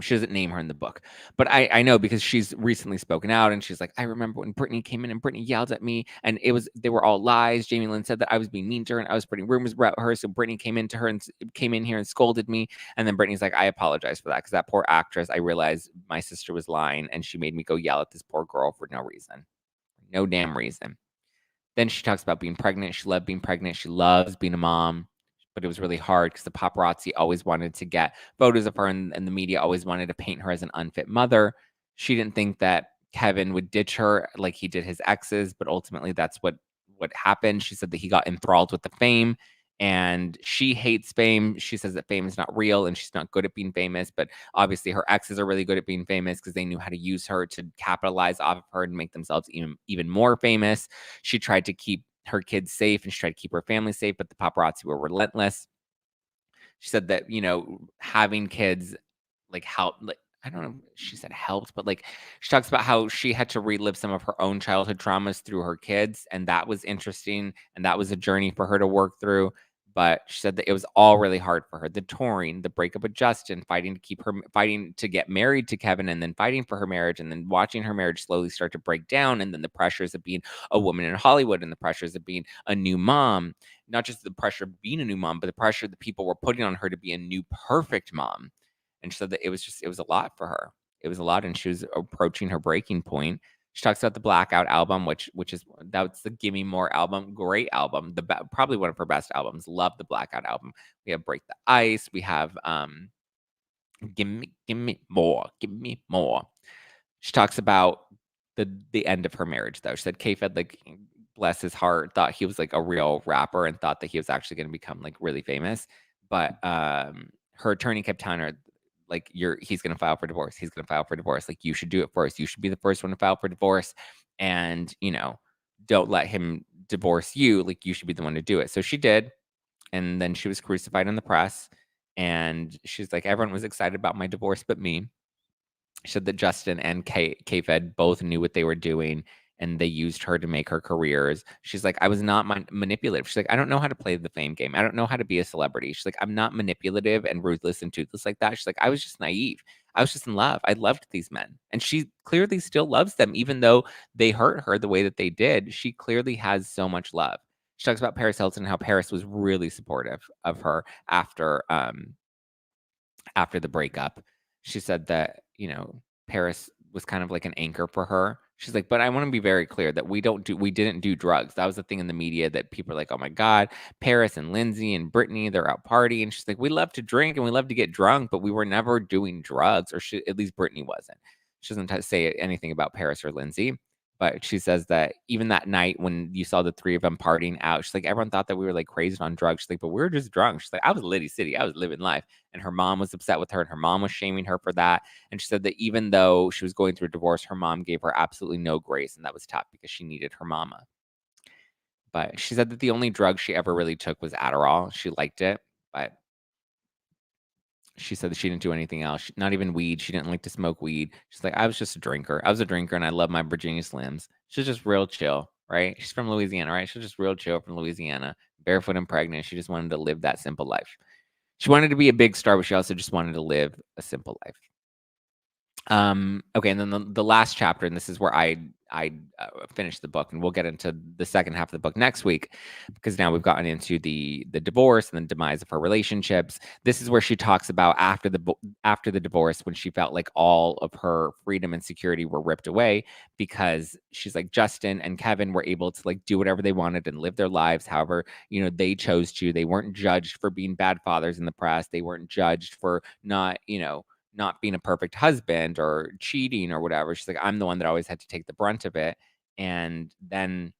She doesn't name her in the book, but I know because she's recently spoken out, and she's like, I remember when Britney came in and Britney yelled at me, and they were all lies. Jamie Lynn said that I was being mean to her and I was spreading rumors about her. So Britney came in here and scolded me, and then Britney's like, I apologize for that, because that poor actress. I realized my sister was lying, and she made me go yell at this poor girl for no reason, no damn reason. Then she talks about being pregnant. She loved being pregnant. She loves being a mom, but it was really hard because the paparazzi always wanted to get photos of her, and the media always wanted to paint her as an unfit mother. She didn't think that Kevin would ditch her like he did his exes, but ultimately that's what happened. She said that he got enthralled with the fame, and she hates fame. She says that fame is not real and she's not good at being famous, but obviously her exes are really good at being famous because they knew how to use her to capitalize off of her and make themselves even more famous. She tried to keep her kids safe and she tried to keep her family safe, but the paparazzi were relentless. She said that, having kids like helped, like, I don't know, she said helped, but like she talks about how she had to relive some of her own childhood traumas through her kids. And that was interesting. And that was a journey for her to work through. But she said that it was all really hard for her. The touring, the breakup with Justin, fighting to get married to Kevin, and then fighting for her marriage, and then watching her marriage slowly start to break down. And then the pressures of being a woman in Hollywood, and the pressures of being a new mom, not just the pressure of being a new mom, but the pressure that people were putting on her to be a new perfect mom. And she said that it was a lot for her. It was a lot, and she was approaching her breaking point. She talks about the Blackout album, which is that's the Gimme More album. Great album. Probably one of her best albums. Love the Blackout album. We have Break the Ice. We have Gimme More. Give me more. She talks about the end of her marriage, though. She said K-Fed, like, bless his heart, thought he was like a real rapper and thought that he was actually going to become like really famous. But her attorney kept telling her, like, he's going to file for divorce. He's going to file for divorce. Like, you should do it first. You should be the first one to file for divorce. And, don't let him divorce you. Like, you should be the one to do it. So she did. And then she was crucified in the press. And she's like, everyone was excited about my divorce but me. She said that Justin and K-Fed both knew what they were doing, and they used her to make her careers. She's like, I was not manipulative. She's like, I don't know how to play the fame game. I don't know how to be a celebrity. She's like, I'm not manipulative and ruthless and toothless like that. She's like, I was just naive. I was just in love. I loved these men. And she clearly still loves them, even though they hurt her the way that they did. She clearly has so much love. She talks about Paris Hilton and how Paris was really supportive of her after the breakup. She said that, Paris was kind of like an anchor for her. She's like, but I want to be very clear that we didn't do drugs. That was the thing in the media that people are like, oh my God, Paris and Lindsay and Britney, they're out partying. She's like, we love to drink and we love to get drunk, but we were never doing drugs, or at least Britney wasn't. She doesn't say anything about Paris or Lindsay. But she says that even that night when you saw the three of them partying out, she's like, everyone thought that we were like crazy on drugs. She's like, but we were just drunk. She's like, I was Liddy City. I was living life. And her mom was upset with her, and her mom was shaming her for that. And she said that even though she was going through a divorce, her mom gave her absolutely no grace. And that was tough because she needed her mama. But she said that the only drug she ever really took was Adderall. She liked it, But she said that she didn't do anything else. Not even weed. She didn't like to smoke weed. She's like, I was just a drinker. I was a drinker and I love my Virginia Slims. She's just real chill, right? She's from Louisiana, right? She's just real chill from Louisiana, barefoot and pregnant. She just wanted to live that simple life. She wanted to be a big star, but she also just wanted to live a simple life. Okay, and then the last chapter, and this is where I finished the book, and we'll get into the second half of the book next week, because now we've gotten into the divorce and the demise of her relationships. This is where she talks about after the divorce, when she felt like all of her freedom and security were ripped away, because she's like, Justin and Kevin were able to like do whatever they wanted and live their lives however they chose to. They weren't judged for being bad fathers in the press. They weren't judged for not being a perfect husband or cheating or whatever. She's like, I'm the one that always had to take the brunt of it. And then,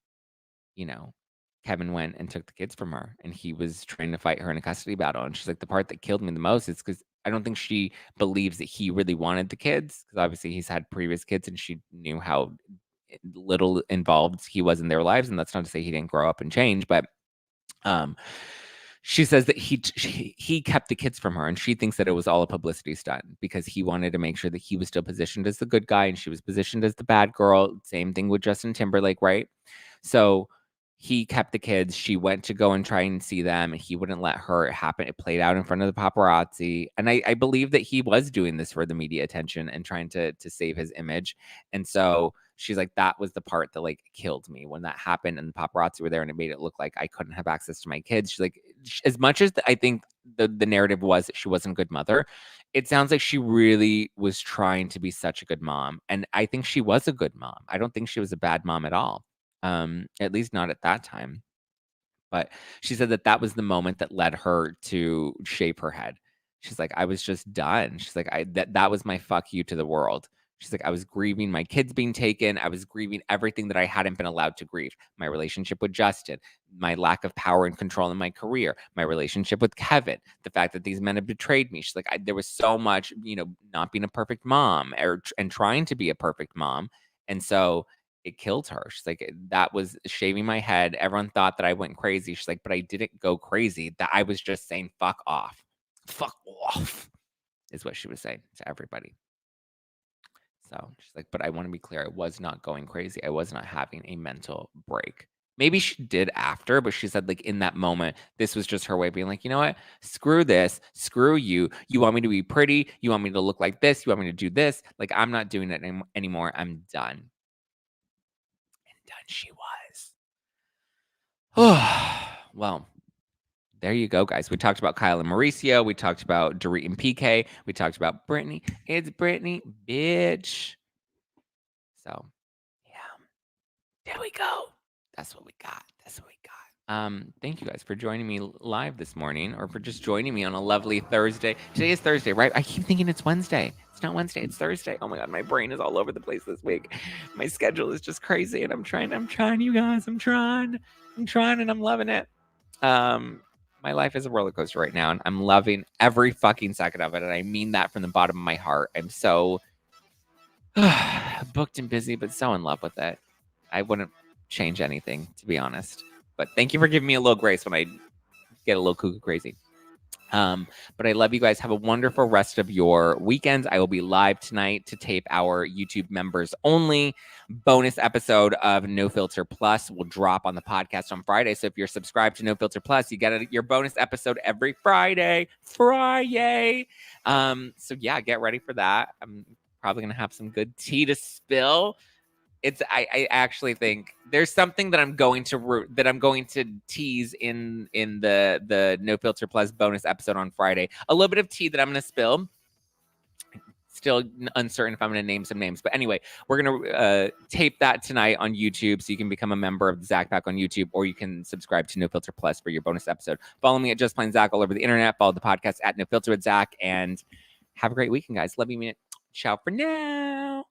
Kevin went and took the kids from her, and he was trying to fight her in a custody battle. And she's like, the part that killed me the most is because I don't think she believes that he really wanted the kids, because obviously he's had previous kids and she knew how little involved he was in their lives. And that's not to say he didn't grow up and change, but she says that he kept the kids from her, and she thinks that it was all a publicity stunt because he wanted to make sure that he was still positioned as the good guy and she was positioned as the bad girl. Same thing with Justin Timberlake, right? So he kept the kids. She went to go and try and see them, and he wouldn't let her. It happened. It played out in front of the paparazzi. And I believe that he was doing this for the media attention and trying to save his image. And so she's like, that was the part that like killed me when that happened and the paparazzi were there and it made it look like I couldn't have access to my kids. She's like, as much as I think the narrative was that she wasn't a good mother, it sounds like she really was trying to be such a good mom. And I think she was a good mom. I don't think she was a bad mom at all. At least not at that time. But she said that that was the moment that led her to shave her head. She's like, I was just done. She's like, that was my fuck you to the world. She's like, I was grieving my kids being taken. I was grieving everything that I hadn't been allowed to grieve. My relationship with Justin, my lack of power and control in my career, my relationship with Kevin, the fact that these men have betrayed me. She's like, there was so much, not being a perfect mom and trying to be a perfect mom. And so it killed her. She's like, that was shaving my head. Everyone thought that I went crazy. She's like, but I didn't go crazy. That I was just saying, fuck off. Fuck off, is what she was saying to everybody. So she's like, but I want to be clear. I was not going crazy. I was not having a mental break. Maybe she did after, but she said, like, in that moment, this was just her way of being like, you know what? Screw this. Screw you. You want me to be pretty? You want me to look like this? You want me to do this? Like, I'm not doing it anymore. I'm done. And done she was. Well, there you go, guys. We talked about Kyle and Mauricio. We talked about Dorit and PK. We talked about Britney. It's Britney, bitch. So, yeah. There we go. That's what we got. That's what we got. Thank you guys for joining me live this morning, or for just joining me on a lovely Thursday. Today is Thursday, right? I keep thinking it's Wednesday. It's not Wednesday. It's Thursday. Oh my God, my brain is all over the place this week. My schedule is just crazy, and I'm trying, you guys. I'm trying, and I'm loving it. My life is a roller coaster right now, and I'm loving every fucking second of it, and I mean that from the bottom of my heart. I'm so booked and busy, but so in love with it. I wouldn't change anything, to be honest. But thank you for giving me a little grace when I get a little cuckoo crazy. But I love you guys. Have a wonderful rest of your weekends. I will be live tonight to tape our YouTube members only bonus episode of No Filter Plus. Will drop on the podcast on Friday. So if you're subscribed to No Filter Plus, you get your bonus episode every Friday. So yeah, get ready for that. I'm probably gonna have some good tea to spill. I actually think there's something that I'm going to tease in the No Filter Plus bonus episode on Friday. A little bit of tea that I'm going to spill. Still uncertain if I'm going to name some names, but anyway, we're going to tape that tonight on YouTube, so you can become a member of the Zack Pack on YouTube, or you can subscribe to No Filter Plus for your bonus episode. Follow me at Just Plain Zack all over the internet. Follow the podcast at No Filter with Zack, and have a great weekend, guys. Love you, man. Ciao for now.